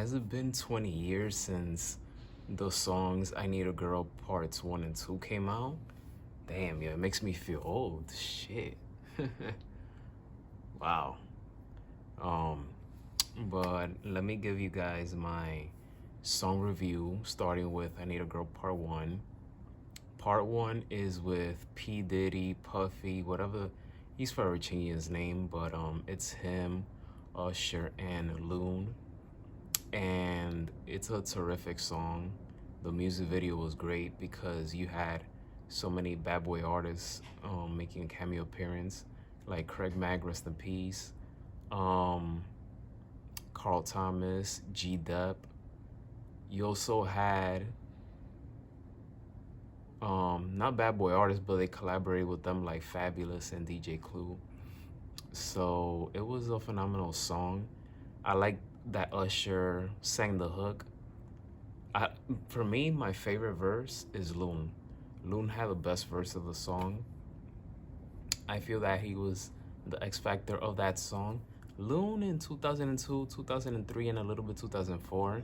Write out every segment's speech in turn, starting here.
has it been 20 years since the songs I Need a Girl Parts 1 and 2 came out? Damn, yeah, it makes me feel old. Shit. Wow. Um, but let me give you guys my song review, starting with I Need a Girl Part 1. Part 1 is with P. Diddy, Puffy, whatever. He's forever changing his name, but it's him, Usher, and Loon. And it's a terrific song. The music video was great because you had so many bad boy artists making a cameo appearance, like Craig Mack, rest in peace, Carl Thomas, G Dep. You also had not bad boy artists, but they collaborated with them, like Fabulous and DJ Clue. So it was a phenomenal song. I like that Usher sang the hook. For me, my favorite verse is Loon. Loon had the best verse of the song. I feel that he was the X factor of that song. Loon in 2002, 2003, and a little bit 2004,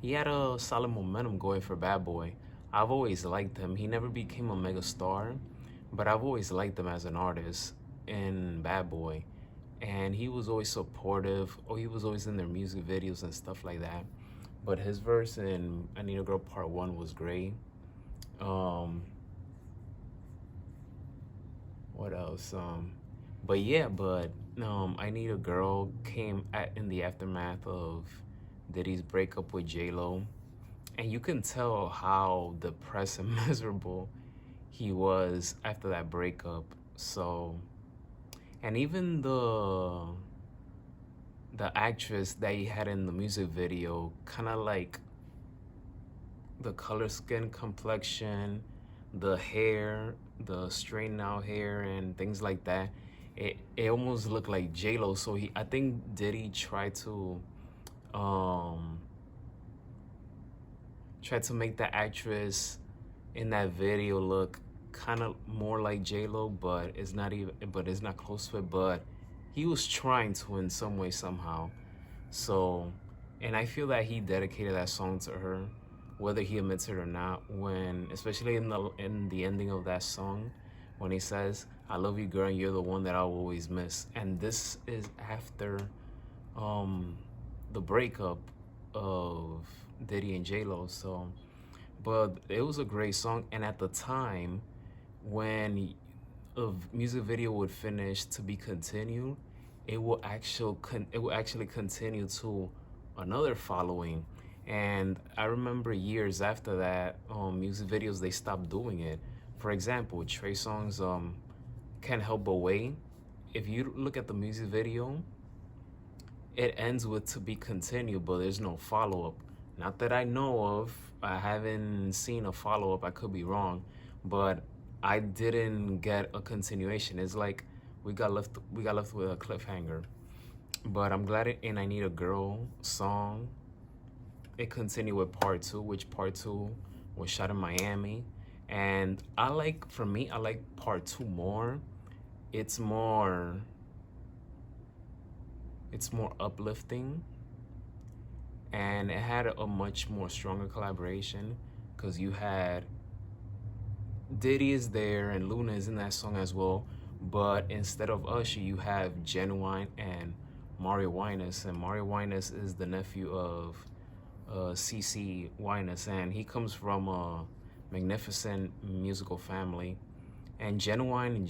he had a solid momentum going for Bad Boy. I've always liked him. He never became a mega star, but I've always liked him as an artist in Bad Boy. And he was always supportive, or he was always in their music videos and stuff like that. But his verse in I Need a Girl Part 1 was great. What else? But yeah, I Need a Girl came in the aftermath of Diddy's breakup with J-Lo. And you can tell how depressed and miserable he was after that breakup. So, and even the actress that he had in the music video, kind of like the color, skin complexion, the hair, the straightened out hair and things like that, it almost looked like J-Lo. So I think Diddy tried to make the actress in that video look kind of more like J-Lo, but it's not close to it. But he was trying to in some way, somehow. So, and I feel that he dedicated that song to her, whether he admits it or not, when, especially in the ending of that song, when he says, "I love you, girl, and you're the one that I'll always miss." And this is after the breakup of Diddy and J-Lo. So, but it was a great song. And at the time, when a music video would finish to be continued, it will actually continue to another following. And I remember years after that, music videos, they stopped doing it. For example, Trey Songz Can't Help But Wait. If you look at the music video, it ends with to be continued, but there's no follow-up. Not that I know of. I haven't seen a follow-up. I could be wrong, but I didn't get a continuation. It's like we got left with a cliffhanger. But I'm glad in I Need a Girl song, it continued with part 2, which part 2 was shot in Miami. And for me, I like part 2 more. It's more uplifting, and it had a much more stronger collaboration because you had Diddy is there and Luna is in that song as well, but instead of Usher, you have Genuine and Mario Winans, and Mario Winans is the nephew of CeCe Winans, and he comes from a magnificent musical family. And Genuine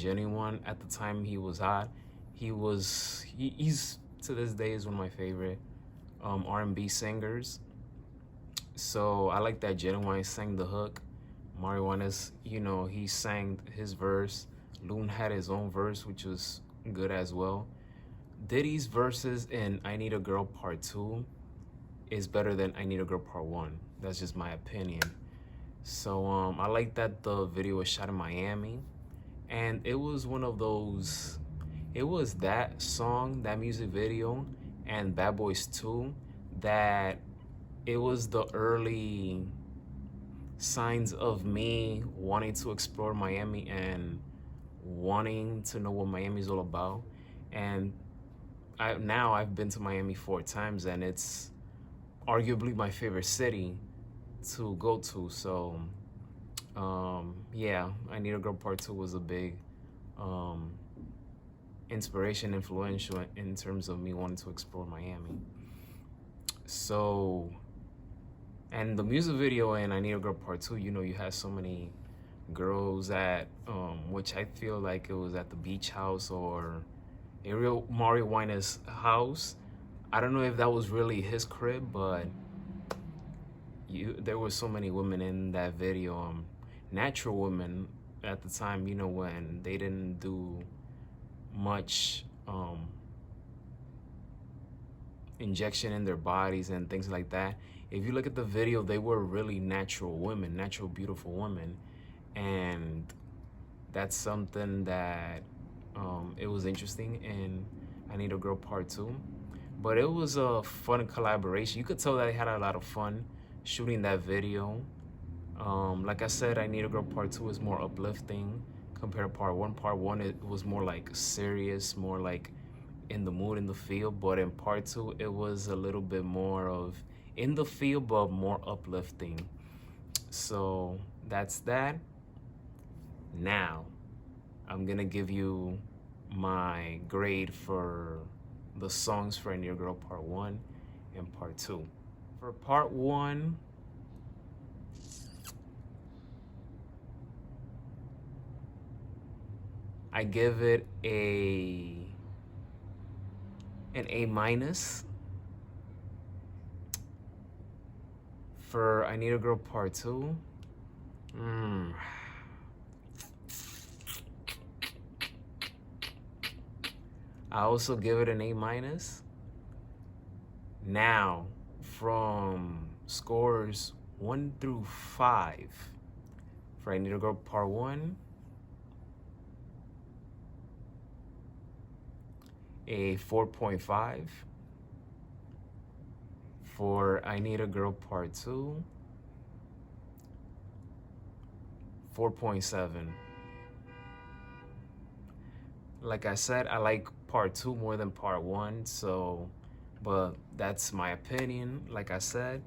at the time he was hot. He's to this day is one of my favorite R&B singers. So I like that Genuine sang the hook. Mario Winans, he sang his verse. Loon had his own verse, which was good as well. Diddy's verses in I Need a Girl Part 2 is better than I Need a Girl Part 1. That's just my opinion. So I like that the video was shot in Miami. And it was one of those, it was that song, that music video, and Bad Boys 2, that it was the early signs of me wanting to explore Miami and wanting to know what Miami is all about. And I've been to Miami 4 times, and it's arguably my favorite city to go to. So yeah, I Need a Girl Part 2 was a big um, inspiration, influential in terms of me wanting to explore Miami. So, and the music video in I Need a Girl Part 2, you know, you had so many girls at, which I feel like it was at the beach house or Ariel Mario Winans' house. I don't know if that was really his crib, but there were so many women in that video, natural women at the time, you know, when they didn't do much injection in their bodies and things like that. If you look at the video, they were really natural women, natural, beautiful women. And that's something that it was interesting in I Need a Girl Part 2. But it was a fun collaboration. You could tell that they had a lot of fun shooting that video. Like I said, I Need a Girl Part 2 is more uplifting compared to Part 1. Part 1, it was more like serious, more like in the mood, in the feel. But in Part 2, it was a little bit more of in the feel, but more uplifting. So that's that. Now, I'm gonna give you my grade for the songs for I Need a Girl Part 1 and Part 2. For Part 1, I give it an A minus. For I Need a Girl Part 2, I also give it an A minus. Now, from scores 1 through 5, for I Need a Girl Part 1, a 4.5. For I Need a Girl Part 2, 4.7. Like I said, I like Part 2 more than Part 1, so, but that's my opinion, like I said.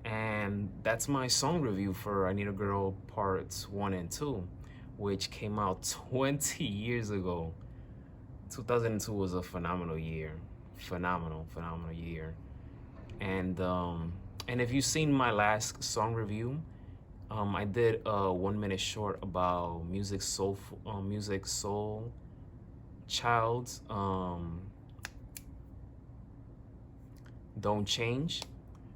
And that's my song review for I Need a Girl Parts 1 and 2, which came out 20 years ago. 2002 was a phenomenal year. Phenomenal year. And if you've seen my last song review, I did a 1-minute short about Musiq Soulchild's Don't Change.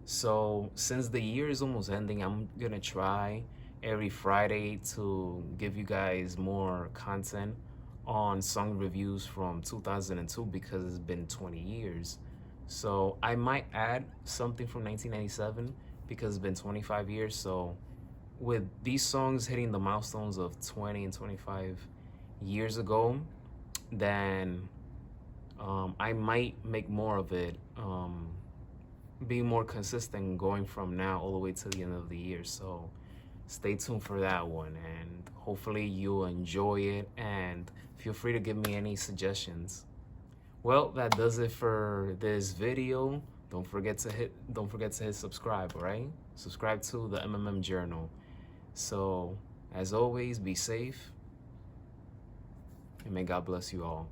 So since the year is almost ending, I'm gonna try every Friday to give you guys more content on song reviews from 2002 because it's been 20 years. So I might add something from 1997 because it's been 25 years. So with these songs hitting the milestones of 20 and 25 years ago, then I might make more of it, be more consistent going from now all the way to the end of the year. So stay tuned for that one, and hopefully you'll enjoy it, and feel free to give me any suggestions. Well, that does it for this video. Don't forget to hit subscribe, all right? Subscribe to the MMM Journal. So, as always, be safe, and may God bless you all.